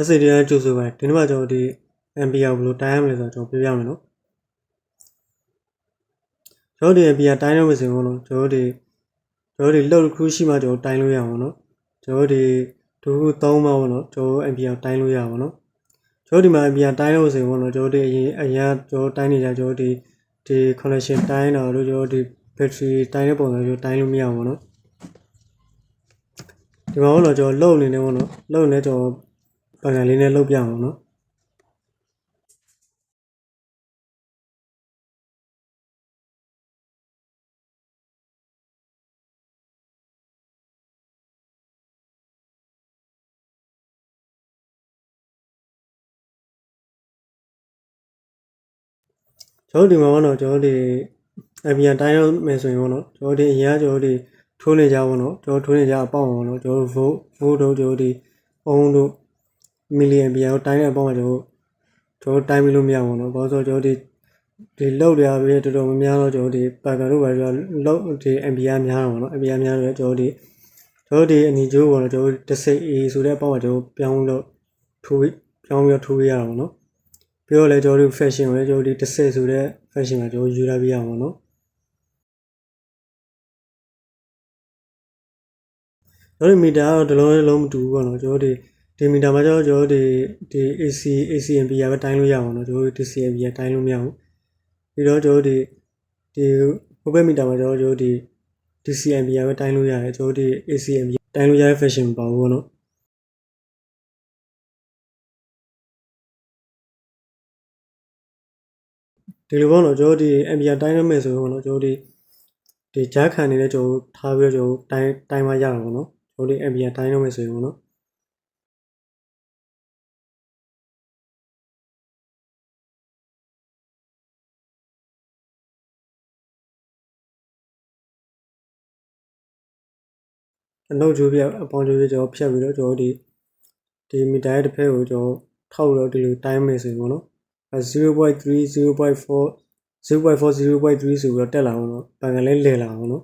SC တရားကျိုးဆိုပါဒီနေ့မှာကျွန်တော်ဒီ ampere ဘယ်လိုတိုင်းရမလဲဆိုတော့ကျွန်တော်ပြပြမယ်နော်ကျွန်တော်ဒီ ampere တိုင်းလို့မစင်ဘူးနော်ကျွန်တော်ဒီလောက်တစ်ခုရှိမှကျွန်တော်တိုင်းလို့ရအောင်နော်ကျွန်တော်ဒီဒုခု3ပါဘောနော်ကျွန်တော် ampere တိုင်းလို့ရအောင်နော်ကျွန်တော်ဒီမှာ ampere တိုင်းလို့စင်ဘူးနော်ကျွန်တော်ဒီအရင်ကျွန်တော်တိုင်းနေကြကျွန်တော်ဒီ connection တိုင်းတာတို့ကျွန်တော်ဒီ battery တိုင်းတဲ့ပုံစံမျိုးတိုင်းလို့မရဘူးနော်ဒီမှာတော့ကျွန်တော်လုံနေနေပေါ့နော်လုံနေကျွန်တော်ပန်ကန်လေးနဲ့လုတ်ပြအောင်နော်ကျွန်တော်ဒီမှာတော့ကျွန်တော်ဒီ ampere တိုင်းလို့မယ်ဆိုရင်ပေါ့နော်ကျွန်တော်ဒီအရင်ကကျွန်တော်ဒီထိုးနေကြပေါ့နော်ကျွန်တော်ထိုးနေကြအပေါက်ပေါ့နော်ကျွန်တော် volt တို့ကျွန်တော်ဒီ ohm တို့ milli ampere ကိုတိုင်းတဲ့အပေါက်မှာကျွန်တော်တိုင်းပြီးလို့မရဘူးနော်ဘာလို့ဆိုတော့ကျွန်တော်ဒီလောက်ရပြီးတော်တော်များများတော့ကျွန်တော်ဒီပါကန်တို့ပါပြီးတော့လောက်ဒီ ampere များတော့နော် ampere များတော့ကျွန်တော်ဒီအနီကျိုးပေါ့နော်ကျွန်တော်10A ဆိုတဲ့အပေါက်မှာကျွန်တော်ပြောင်းလို့ထိုးပြီးရအောင်နော်ပြီးတော့လည်းကျွန်တော်တို့ fashion ကိုလည်းကျွန်တော်ဒီ10ဆိုတဲ့ fashion မှာကျွန်တော်ယူလာပြရအောင်နော်ကျွန်တော်ဒီမီတာကတော့တစ်လုံးမတူဘူးပေါ့နော်ကျွန်တော်ဒီမီတာမှာကျွန်တော်ဒီ AC ampere ပဲတိုင်းလို့ရအောင်နော်ကျွန်တော်ဒီ DC ampere တိုင်းလို့မရဘူးပြီးတော့ကျွန်တော်ဒီဟိုဘက်မီတာမှာကျွန်တော်ဒီ DC ampere ပဲတိုင်းလို့ရတယ်ကျွန်တော်ဒီ AC ampere တိုင်းလို့ရတဲ့ fashion ပါဘူးပေါ့နော်ဒီလိုပေါ့နော်ကျွန်တော်ဒီ ampere တိုင်းရမယ်ဆိုတော့နော်ကျွန်တော်ဒီကြားခံနေတဲ့ကျွန်တော်ထားပြီးတော့ကျွန်တော်တိုင်းမှရအောင်ပေါ့နော်ကျွန်တော်ဒီ ampere တိုင်းရမယ်ဆိုရင်ပေါ့နော်အနှုတ်ကျိုးပြအပေါင်းကျိုးပြကျွန်တော်ဖြတ်ပြီးတော့ကျွန်တော်ဒီမီတာရဲ့တစ်ဖက်ကိုကျွန်တော်ထောက်လို့ဒီလိုတိုင်းမယ်ဆိုရင်ပေါ့နော်0.3 0.4 0.4 0.3ဆိုပြီးတော့တက်လာအောင်နော်ပန်ကန်လေးလဲလာအောင်နော်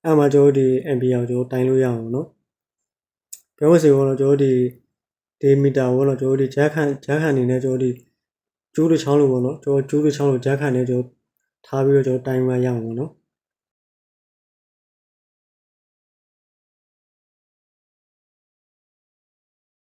အဲ့မှာကျွန်တော်ဒီ ampere ကိုကျွန်တော်တိုင်းလို့ရအောင်နော်ပြောမစီဘောတော့ကျွန်တော်ဒီမီတာဘောတော့ကျွန်တော်ဒီဂျာခံနေနဲ့ကျွန်တော်ဒီကျိုးတစ်ချောင်းလို့ပေါ့နော်ကျွန်တော်ကျိုးတစ်ချောင်းလို့ဂျာခံနေကျွန်တော်ထားပြီးတော့ကျွန်တော်တိုင်းမှရအောင်ပေါ့နော်